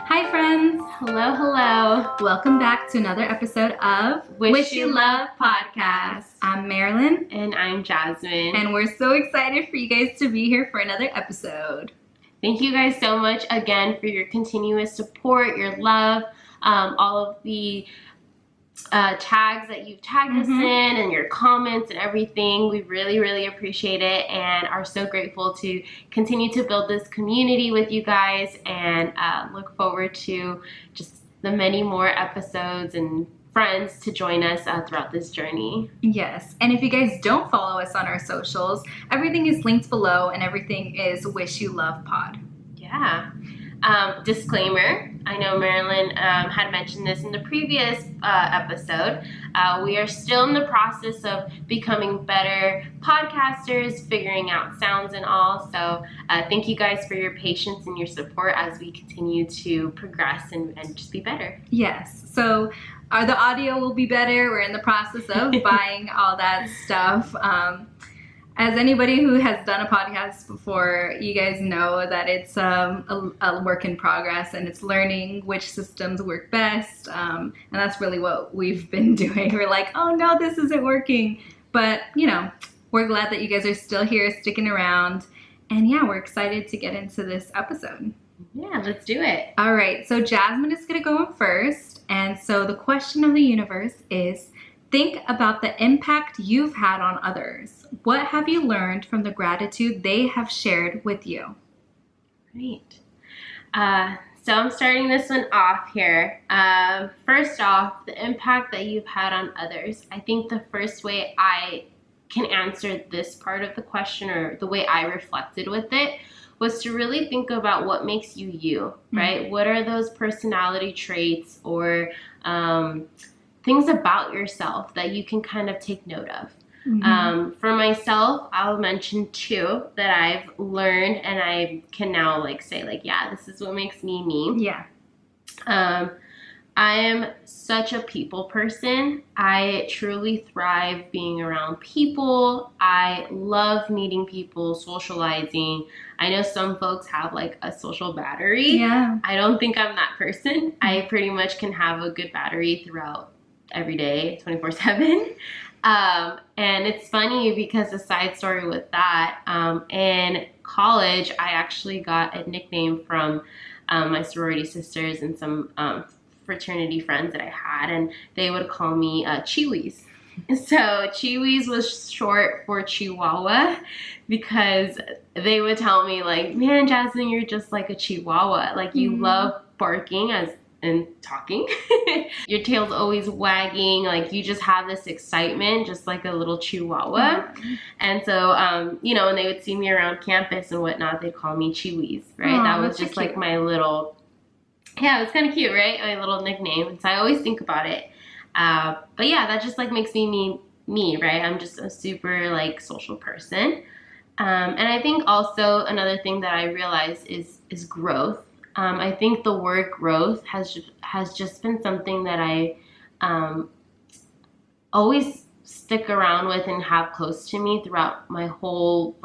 Hi friends! Hello, hello. Welcome back to another episode of Wish You Love Podcast. I'm Marilyn. And I'm Jasmine. And we're so excited for you guys to be here for another episode. Thank you guys so much again for your continuous support, your love, all of the tags that you've tagged us in and your comments and everything. We really, really appreciate it and are so grateful to continue to build this community with you guys and look forward to just the many more episodes and friends to join us throughout this journey. Yes, and if you guys don't follow us on our socials, everything is linked below and everything is Wish You Love Pod. Yeah. Disclaimer, I know Marilyn had mentioned this in the previous episode. We are still in the process of becoming better podcasters, figuring out sounds and all. So thank you guys for your patience and your support as we continue to progress and just be better. Yes, so the audio will be better. We're in the process of buying all that stuff. As anybody who has done a podcast before, you guys know that it's a work in progress and it's learning which systems work best. And that's really what we've been doing. We're like, oh no, this isn't working. But, you know, we're glad that you guys are still here, sticking around. And yeah, we're excited to get into this episode. Yeah, let's do it. All right, so Jasmine is going to go in first. And so the question of the universe is, think about the impact you've had on others. What have you learned from the gratitude they have shared with you? Great. So I'm starting this one off here. First off, the impact that you've had on others. I think the first way I can answer this part of the question, or the way I reflected with it, was to really think about what makes you you, right? Mm-hmm. What are those personality traits or things about yourself that you can kind of take note of. Mm-hmm. For myself, I'll mention two that I've learned and I can now say yeah, this is what makes me me. Yeah. I am such a people person. I truly thrive being around people. I love meeting people, socializing. I know some folks have a social battery. Yeah. I don't think I'm that person. I pretty much can have a good battery throughout every day, 24/7. And it's funny because a side story with that, in college, I actually got a nickname from my sorority sisters and some fraternity friends that I had, and they would call me Chiwis. So Chiwis was short for Chihuahua because they would tell me man, Jasmine, you're just like a Chihuahua. You love barking and talking. Your tail's always wagging. You just have this excitement, just like a little Chihuahua. And so, when they would see me around campus and whatnot, they'd call me Chiwis, right? That was just my little, yeah, it was kind of cute, right? My little nickname. And so I always think about it. But yeah, that just makes me, right? I'm just a super social person. And I think also another thing that I realized is growth. I think the word growth has just been something that I always stick around with and have close to me throughout my whole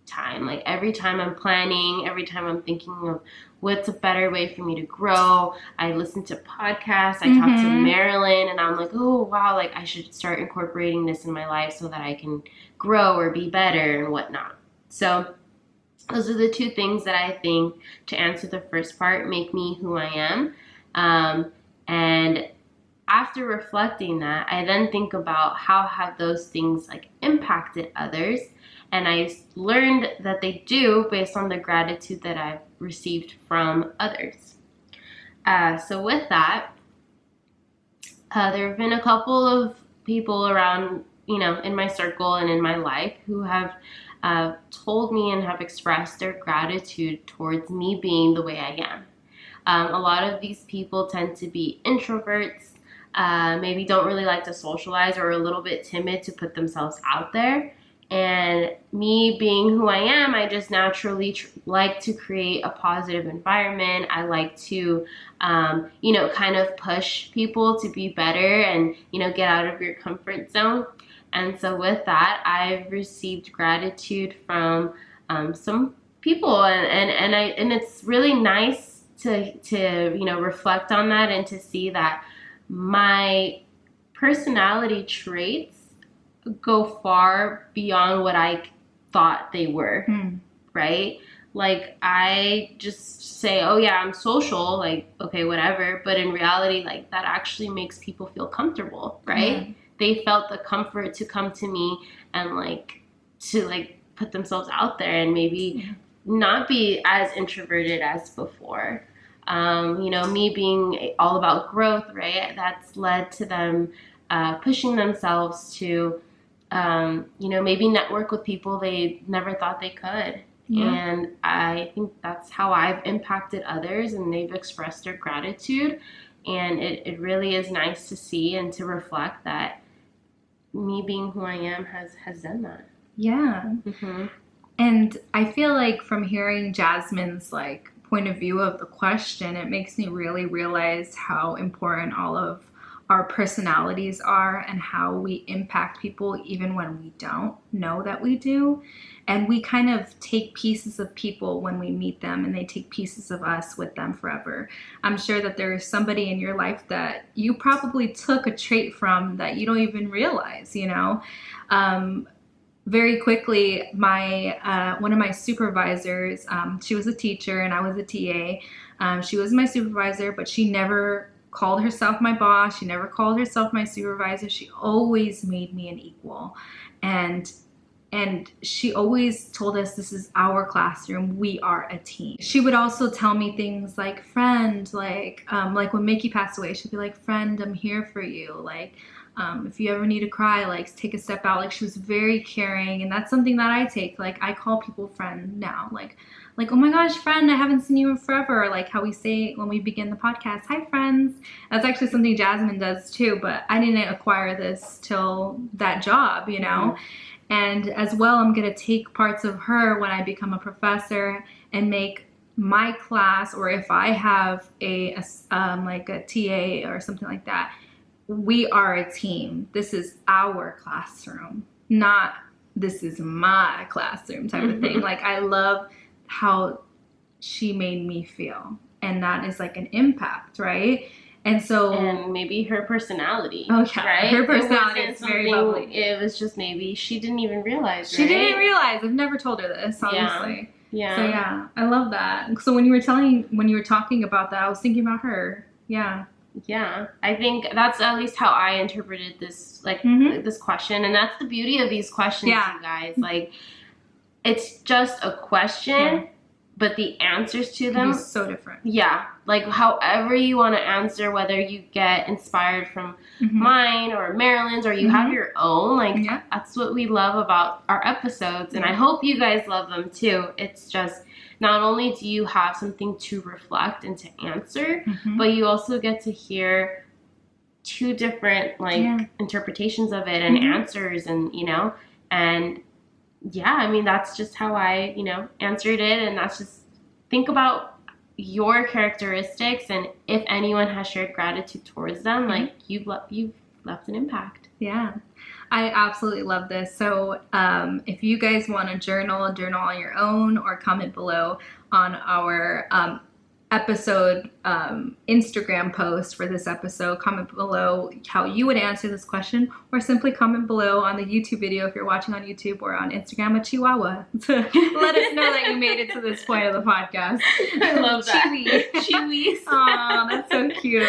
time. Every time I'm planning, every time I'm thinking of what's a better way for me to grow, I listen to podcasts, I talk to Marilyn, and I'm like, oh wow, I should start incorporating this in my life so that I can grow or be better and whatnot. So those are the two things that I think, to answer the first part, make me who I am. And after reflecting that, I then think about how have those things impacted others. And I learned that they do based on the gratitude that I've received from others. So with that, there have been a couple of people around, in my circle and in my life who have told me and have expressed their gratitude towards me being the way I am. A lot of these people tend to be introverts, maybe don't really like to socialize or are a little bit timid to put themselves out there. And me being who I am, I just naturally like to create a positive environment. I like to, kind of push people to be better and, get out of your comfort zone. And so with that, I've received gratitude from some people, and it's really nice to reflect on that and to see that my personality traits go far beyond what I thought they were, right? Like, I just say, oh yeah, I'm social, like, okay, whatever. But in reality, like, that actually makes people feel comfortable, right? They felt the comfort to come to me and like to like put themselves out there and maybe not be as introverted as before. Me being all about growth, right? That's led to them pushing themselves to, maybe network with people they never thought they could. And I think that's how I've impacted others, and they've expressed their gratitude. And it really is nice to see and to reflect that me being who I am has done that. Yeah. And I feel like from hearing Jazmine's like point of view of the question, it makes me really realize how important all of our personalities are and how we impact people even when we don't know that we do. And we kind of take pieces of people when we meet them, and they take pieces of us with them forever. I'm sure that there is somebody in your life that you probably took a trait from that you don't even realize, Very quickly, one of my supervisors, she was a teacher and I was a TA. She was my supervisor, but she never called herself my boss. She never called herself my supervisor. She always made me an equal. And she always told us, this is our classroom. We are a team. She would also tell me things like, friend, like when Mickey passed away, she'd be like, friend, I'm here for you. Like, if you ever need to cry, like, take a step out. Like, she was very caring, and that's something that I take. Like, I call people friend now. Like, oh my gosh, friend, I haven't seen you in forever. Like how we say when we begin the podcast, hi, friends. That's actually something Jazmine does too, but I didn't acquire this till that job, And as well, I'm going to take parts of her when I become a professor and make my class, or if I have a TA or something like that, we are a team. This is our classroom, not this is my classroom type of thing. Like, I love how she made me feel, and that is like an impact, right? And maybe her personality. Oh yeah, right? Her personality is very bubbly. It was just maybe she didn't even realize. She didn't realize. I've never told her this, honestly. Yeah. So yeah, I love that. So when you were talking about that, I was thinking about her. Yeah. Yeah, I think that's at least how I interpreted this, this question. And that's the beauty of these questions, you guys. Like, it's just a question, but the answers to them are so different. Yeah, like however you want to answer, whether you get inspired from mine or Marilyn's, or you have your own, like that's what we love about our episodes. And I hope you guys love them too. It's just, not only do you have something to reflect and to answer, but you also get to hear two different interpretations of it and answers, and and I mean, that's just how I answered it. And that's just, think about your characteristics, and if anyone has shared gratitude towards them, like you've left an impact. Yeah, I absolutely love this. So if you guys want to journal on your own, or comment below on our episode Instagram post for this episode, comment below how you would answer this question, or simply comment below on the YouTube video if you're watching on YouTube, or on Instagram, a Chihuahua, to let us know that you made it to this point of the podcast. I love that. Chiwis. Aw, that's so cute.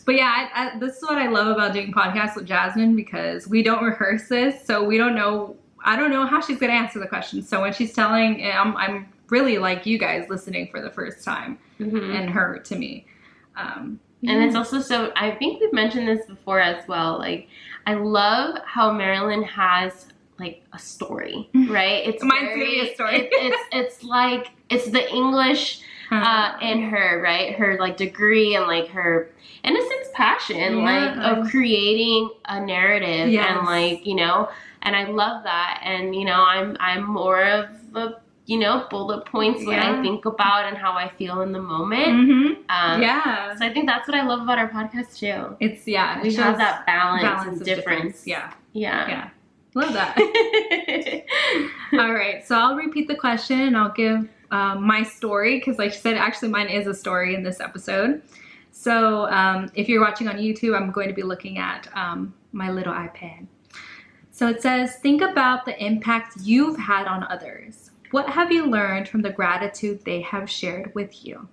But yeah, this is what I love about doing podcasts with Jazmine, because we don't rehearse this, so we don't know. I don't know how she's gonna answer the question. So when she's telling, I'm really like you guys listening for the first time, and her to me. And it's also so, I think we've mentioned this before as well. Like, I love how Marilyn has like a story, right? It's mine's gonna be a story. It's like, it's the English in her, right? Her like degree, and like her innocence, passion, of creating a narrative, and like, and I love that. And I'm more of a bullet points, what I think about and how I feel in the moment. So I think that's what I love about our podcast too. It's we have that balance and difference. Yeah. Love that. All right, so I'll repeat the question, and I'll give my story, because like she said, actually mine is a story in this episode. So if you're watching on YouTube, I'm going to be looking at my little iPad. So it says, think about the impact you've had on others. What have you learned from the gratitude they have shared with you?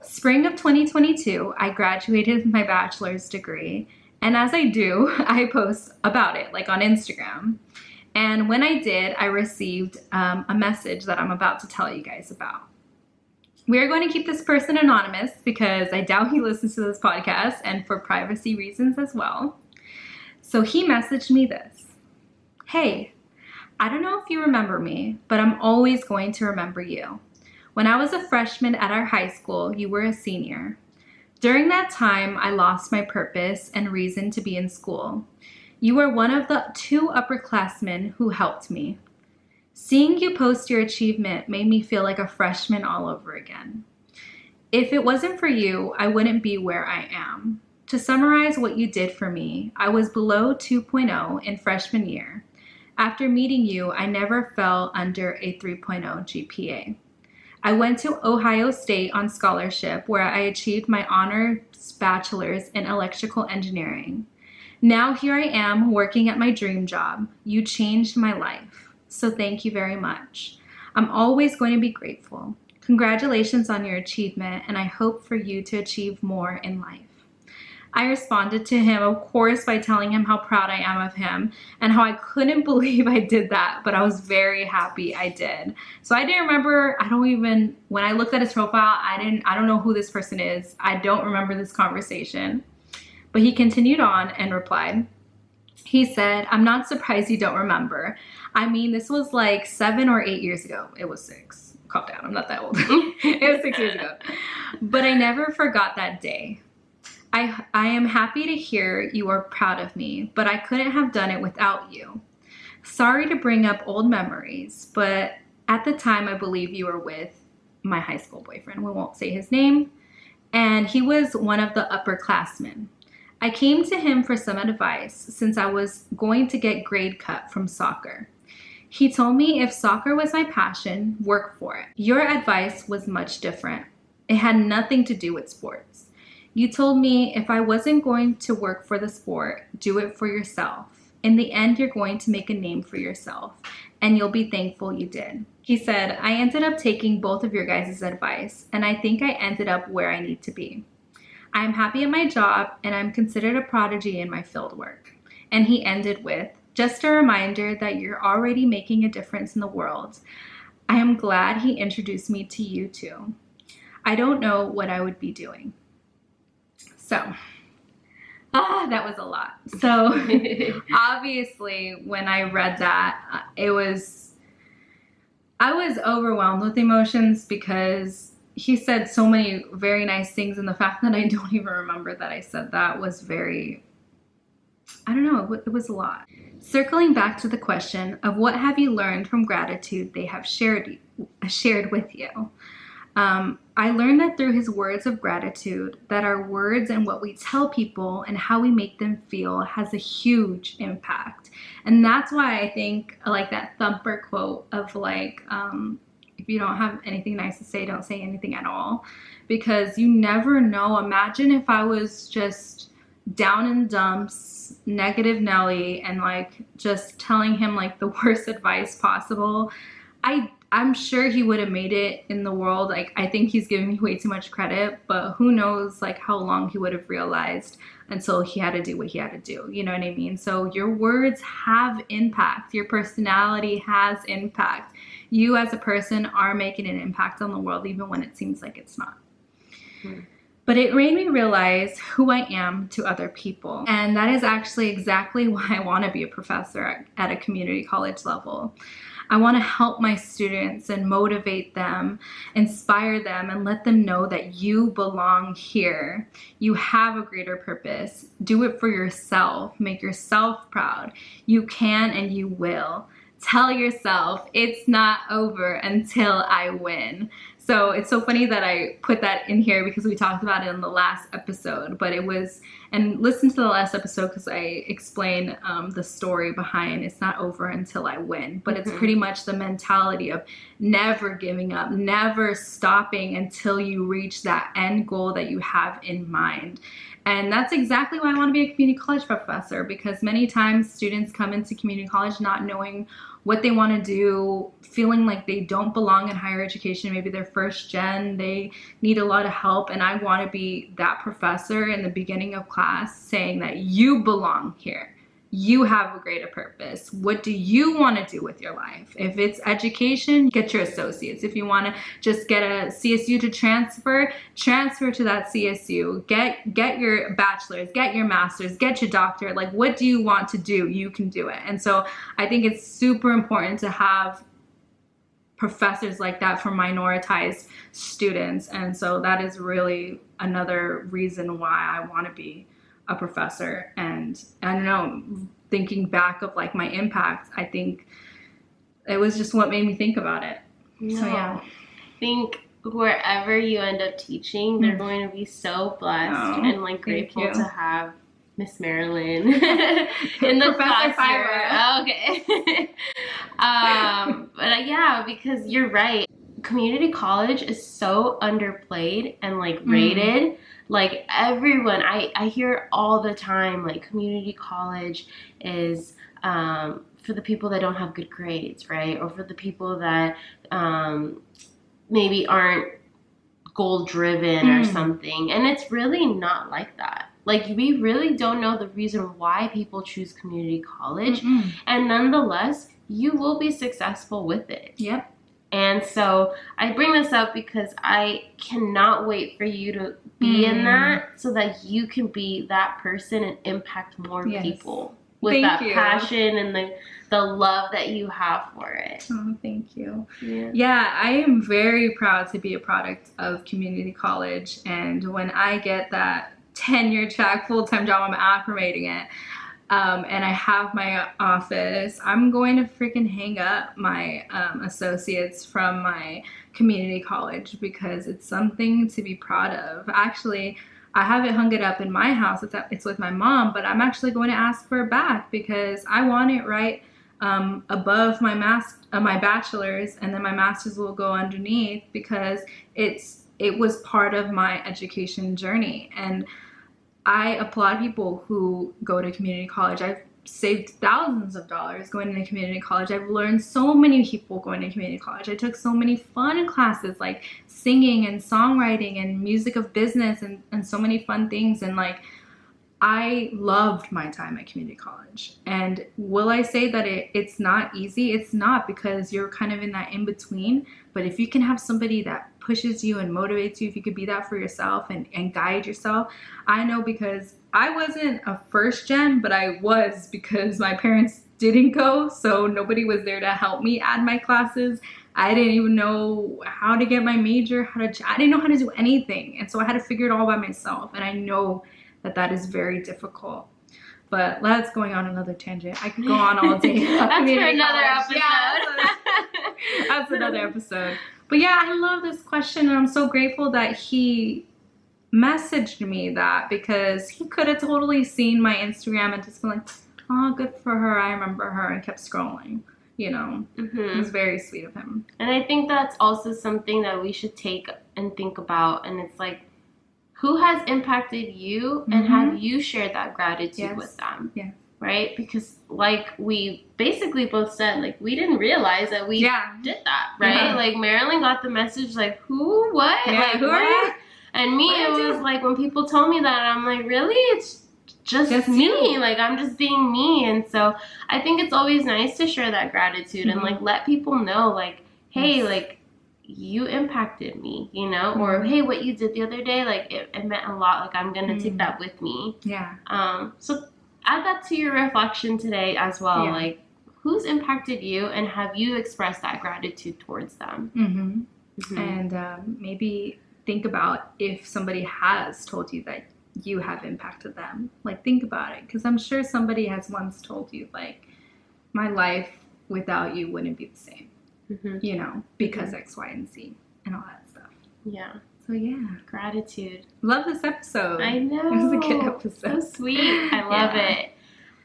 Spring of 2022, I graduated with my bachelor's degree. And as I do, I post about it, like on Instagram. And when I did, I received a message that I'm about to tell you guys about. We are going to keep this person anonymous because I doubt he listens to this podcast, and for privacy reasons as well. So he messaged me this. Hey, I don't know if you remember me, but I'm always going to remember you. When I was a freshman at our high school, you were a senior. During that time, I lost my purpose and reason to be in school. You were one of the 2 upperclassmen who helped me. Seeing you post your achievement made me feel like a freshman all over again. If it wasn't for you, I wouldn't be where I am. To summarize what you did for me, I was below 2.0 in freshman year. After meeting you, I never fell under a 3.0 GPA. I went to Ohio State on scholarship where I achieved my honors bachelor's in electrical engineering. Now here I am working at my dream job. You changed my life. So thank you very much. I'm always going to be grateful. Congratulations on your achievement, and I hope for you to achieve more in life. I responded to him, of course, by telling him how proud I am of him and how I couldn't believe I did that, but I was very happy I did. So I didn't remember, when I looked at his profile, I don't know who this person is. I don't remember this conversation. But he continued on and replied. He said, I'm not surprised you don't remember. I mean, this was like 7 or 8 years ago. It was 6. Calm down, I'm not that old. It was 6 years ago. But I never forgot that day. I am happy to hear you are proud of me, but I couldn't have done it without you. Sorry to bring up old memories, but at the time I believe you were with my high school boyfriend. We won't say his name. And he was one of the upperclassmen. I came to him for some advice since I was going to get grade cut from soccer. He told me if soccer was my passion, work for it. Your advice was much different. It had nothing to do with sports. You told me if I wasn't going to work for the sport, do it for yourself. In the end, you're going to make a name for yourself, and you'll be thankful you did. He said, I ended up taking both of your guys' advice, and I think I ended up where I need to be. I am happy at my job, and I'm considered a prodigy in my field work. And he ended with, just a reminder that you're already making a difference in the world. I am glad he introduced me to you too. I don't know what I would be doing. So, that was a lot. So, obviously, when I read that, I was overwhelmed with emotions because he said so many very nice things, and the fact that I don't even remember that I said that was very, I don't know, it was a lot. Circling back to the question of what have you learned from gratitude they have shared with you. I learned that through his words of gratitude, that our words and what we tell people and how we make them feel has a huge impact. And that's why I think like that Thumper quote of like, if you don't have anything nice to say, don't say anything at all, because you never know. Imagine if I was just down in the dumps, negative Nelly, and like just telling him like the worst advice possible. I'm sure he would have made it in the world. Like, I think he's giving me way too much credit, but who knows like how long he would have realized until he had to do what he had to do. You know what I mean? So your words have impact. Your personality has impact. You as a person are making an impact on the world, even when it seems like it's not. But it made me realize who I am to other people. And that is actually exactly why I want to be a professor at a community college level. I want to help my students and motivate them, inspire them, and let them know that you belong here. You have a greater purpose. Do it for yourself. Make yourself proud. You can and you will. Tell yourself it's not over until I win. So it's so funny that I put that in here because we talked about it in the last episode, but it was, and listen to the last episode because I explain the story behind It's Not Over Until I Win, but it's pretty much the mentality of never giving up, never stopping until you reach that end goal that you have in mind. And that's exactly why I want to be a community college professor, because many times students come into community college not knowing what they want to do, feeling like they don't belong in higher education. Maybe they're first gen, they need a lot of help. And I want to be that professor in the beginning of class saying that you belong here. You have a greater purpose. What do you want to do with your life? If it's education, get your associates. If you want to just get a CSU to transfer to that CSU. Get your bachelor's, get your master's, get your doctorate. Like, what do you want to do? You can do it. And so I think it's super important to have professors like that for minoritized students. And so that is really another reason why I want to be a professor. And I don't know, thinking back of like my impact, I think it was just what made me think about it. No, so yeah, I think wherever you end up teaching, they're going to be so blessed and like grateful to have Miss Marilyn in the class here. Okay. But yeah, because you're right. Community college is so underplayed and like rated. Like everyone, I hear all the time, like community college is for the people that don't have good grades, right? Or for the people that maybe aren't goal driven or something. And it's really not like that. Like, we really don't know the reason why people choose community college. And nonetheless, you will be successful with it. Yep. And so I bring this up because I cannot wait for you to be in that so that you can be that person and impact more people with that passion and the love that you have for it. Oh, thank you. Yeah, I am very proud to be a product of community college. And when I get that tenure track full-time job, I'm affirmating it. And I have my office, I'm going to freaking hang up my associates from my community college because it's something to be proud of. Actually, I haven't hung it up in my house. It's with my mom, but I'm actually going to ask for it back because I want it right above my my bachelor's, and then my master's will go underneath because it was part of my education journey. And I applaud people who go to community college. I've saved thousands of dollars going to community college. I've learned so many people going to community college. I took so many fun classes like singing and songwriting and music of business and so many fun things. And like, I loved my time at community college. And will I say that it's not easy? It's not, because you're kind of in that in between. But if you can have somebody that pushes you and motivates you, if you could be that for yourself and guide yourself. I know, because I wasn't a first gen, but I was because my parents didn't go. So nobody was there to help me add my classes. I didn't even know how to get my major, I didn't know how to do anything. And so I had to figure it all by myself. And I know that is very difficult. But that's going on another tangent. I could go on all day. That's for another episode. Yeah, that's another episode. But yeah, I love this question, and I'm so grateful that he messaged me that, because he could have totally seen my Instagram and just been like, oh, good for her, I remember her, and kept scrolling. You know, it was very sweet of him. And I think that's also something that we should take and think about. And it's like, who has impacted you, and have you shared that gratitude with them? Yeah. Right? Because like we basically both said, like, we didn't realize that we did that, right? Yeah. Like, Marilyn got the message, like, who, what? Yeah, like, who are you? And me, it was like, when people told me that, I'm like, really? It's just me. You. Like, I'm just being me. And so I think it's always nice to share that gratitude and like let people know, like, hey, like, you impacted me, you know, or hey, what you did the other day, like it meant a lot. Like, I'm gonna take that with me. Yeah. So add that to your reflection today as well. Yeah. Like, who's impacted you, and have you expressed that gratitude towards them? And maybe think about if somebody has told you that you have impacted them. Like, think about it, because I'm sure somebody has once told you, like, my life without you wouldn't be the same. You know, because X, Y, and Z and all that stuff. Yeah. So yeah, Gratitude. love this episode. I know. It was a good episode. So sweet. I love it.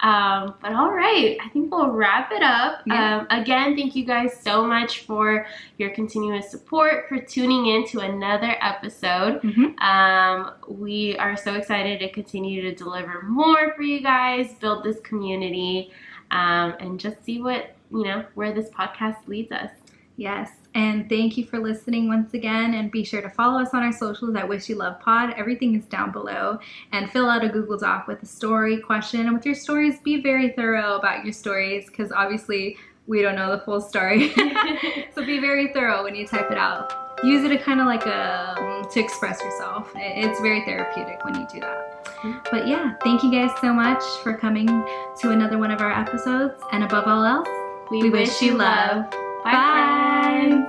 But all right, I think we'll wrap it up. Yeah. Again, thank you guys so much for your continuous support, for tuning in to another episode. We are so excited to continue to deliver more for you guys, build this community, and just see what, where this podcast leads us. Yes, and thank you for listening once again, and be sure to follow us on our socials at Wish You Love Pod. Everything is down below, and fill out a Google Doc with a story, question, and with your stories, be very thorough about your stories, because obviously we don't know the full story. So be very thorough when you type it out. Use it kind of like to express yourself. It's very therapeutic when you do that. But yeah, thank you guys so much for coming to another one of our episodes, and above all else, we wish you love. Bye.